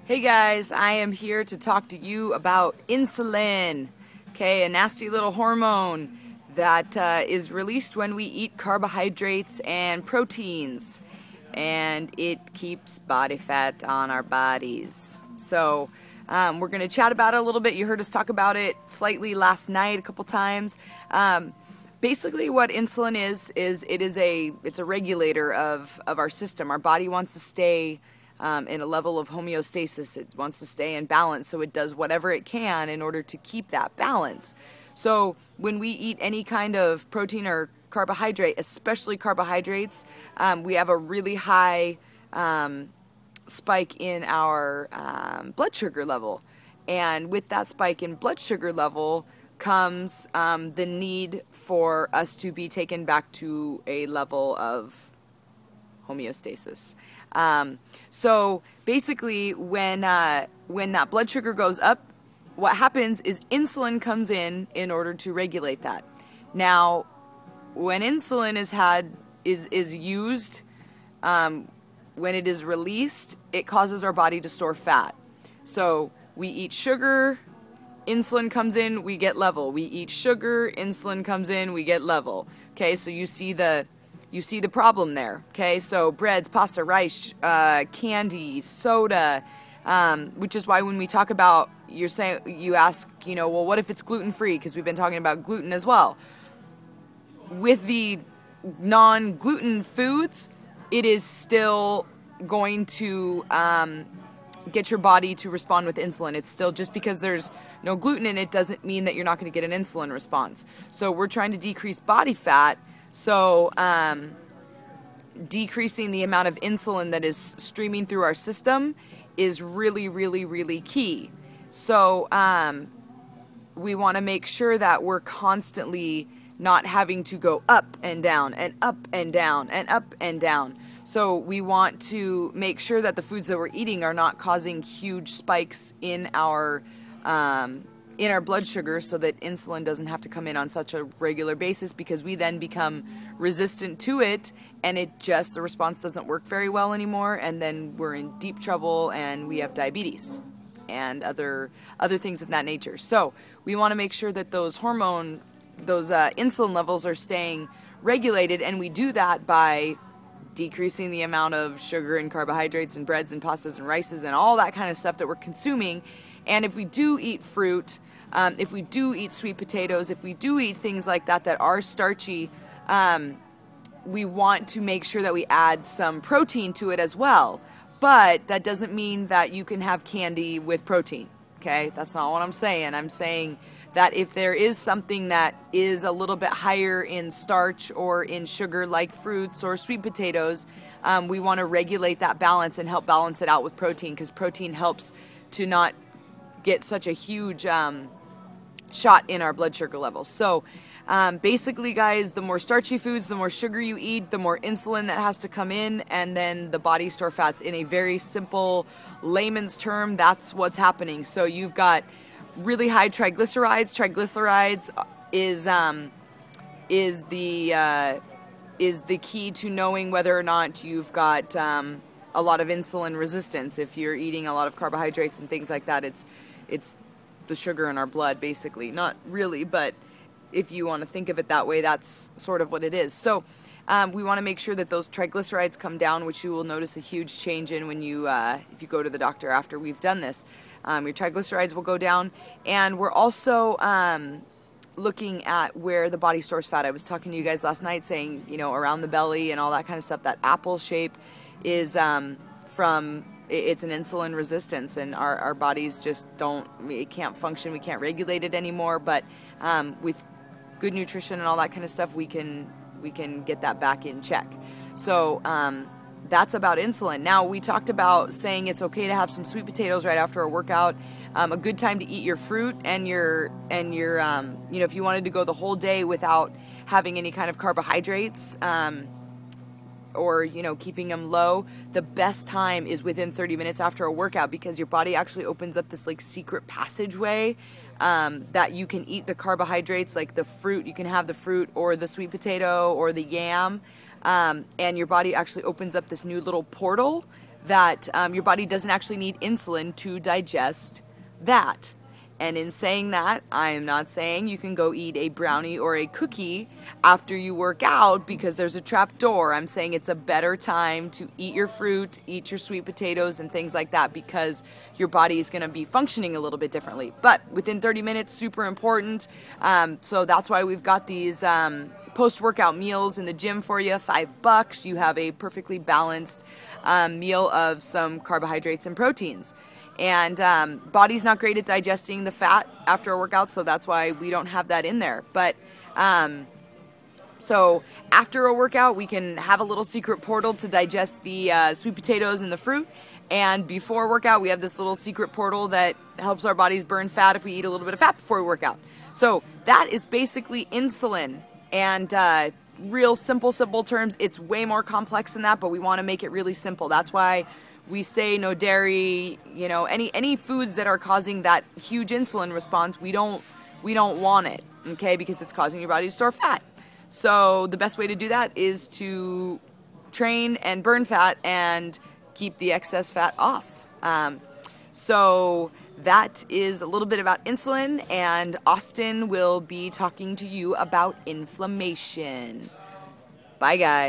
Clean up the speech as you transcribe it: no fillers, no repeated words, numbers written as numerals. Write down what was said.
Hey guys, I am here to talk to you about insulin, okay, a nasty little hormone that is released when we eat carbohydrates and proteins, and it keeps body fat on our bodies. So we're going to chat about it a little bit. You heard us talk about it slightly last night a couple times. Basically what insulin is it's a regulator of our system. Our body wants to stay in a level of homeostasis. It wants to stay in balance, so it does whatever it can in order to keep that balance. So when we eat any kind of protein or carbohydrate, especially carbohydrates, we have a really high spike in our blood sugar level. And with that spike in blood sugar level comes the need for us to be taken back to a level of homeostasis. So basically when that blood sugar goes up, what happens is insulin comes in order to regulate that. Now, when insulin is used, when it is released, it causes our body to store fat. So we eat sugar, insulin comes in, we get level. We eat sugar, insulin comes in, we get level. Okay, so you see the problem there. Okay, so breads, pasta, rice, candy, soda, which is why when we talk about, you ask, well, what if it's gluten-free? Because we've been talking about gluten as well. With the non-gluten foods, it is still going to get your body to respond with insulin. It's still, just because there's no gluten in it doesn't mean that you're not going to get an insulin response. So we're trying to decrease body fat. So decreasing the amount of insulin that is streaming through our system is really, really, really key. So we want to make sure that we're constantly not having to go up and down and up and down and up and down. So we want to make sure that the foods that we're eating are not causing huge spikes in our blood sugar, so that insulin doesn't have to come in on such a regular basis, because we then become resistant to it, and the response doesn't work very well anymore, and then we're in deep trouble and we have diabetes and other things of that nature. So we want to make sure that those insulin levels are staying regulated, and we do that by decreasing the amount of sugar and carbohydrates and breads and pastas and rices and all that kind of stuff that we're consuming. And if we do eat fruit, if we do eat sweet potatoes, if we do eat things like that are starchy, we want to make sure that we add some protein to it as well. But that doesn't mean that you can have candy with protein, okay? That's not what I'm saying. I'm saying that if there is something that is a little bit higher in starch or in sugar, like fruits or sweet potatoes, we want to regulate that balance and help balance it out with protein, because protein helps to not get such a huge shot in our blood sugar levels. So basically, guys, the more starchy foods, the more sugar you eat, the more insulin that has to come in, and then the body store fats. In a very simple layman's term, that's what's happening. So you've got really high triglycerides. Triglycerides is the key to knowing whether or not you've got a lot of insulin resistance. If you're eating a lot of carbohydrates and things like that, it's the sugar in our blood, basically. Not really, but if you want to think of it that way, that's sort of what it is. So we want to make sure that those triglycerides come down, which you will notice a huge change in when you if you go to the doctor after we've done this. Your triglycerides will go down, and we're also looking at where the body stores fat. I was talking to you guys last night saying, around the belly and all that kind of stuff. That apple shape is it's an insulin resistance, and our bodies just it can't function. We can't regulate it anymore. But with good nutrition and all that kind of stuff, we can get that back in check. So that's about insulin. Now, we talked about saying it's okay to have some sweet potatoes right after a workout. A good time to eat your fruit and your if you wanted to go the whole day without having any kind of carbohydrates, or keeping them low, the best time is within 30 minutes after a workout, because your body actually opens up this secret passageway that you can eat the carbohydrates, like the fruit. You can have the fruit or the sweet potato or the yam, and your body actually opens up this new little portal that your body doesn't actually need insulin to digest that. And in saying that, I am not saying you can go eat a brownie or a cookie after you work out because there's a trap door. I'm saying it's a better time to eat your fruit, eat your sweet potatoes and things like that because your body is going to be functioning a little bit differently. But within 30 minutes, super important. So that's why we've got these post-workout meals in the gym for you, $5. You have a perfectly balanced meal of some carbohydrates and proteins. And body's not great at digesting the fat after a workout, so that's why we don't have that in there. But so after a workout, we can have a little secret portal to digest the sweet potatoes and the fruit. And before a workout, we have this little secret portal that helps our bodies burn fat if we eat a little bit of fat before we work out. So that is basically insulin. And real simple terms, it's way more complex than that, but we want to make it really simple. That's why we say no dairy, you know, any foods that are causing that huge insulin response, we don't want it, okay, because it's causing your body to store fat. So the best way to do that is to train and burn fat and keep the excess fat off. So that is a little bit about insulin, and Austin will be talking to you about inflammation. Bye, guys.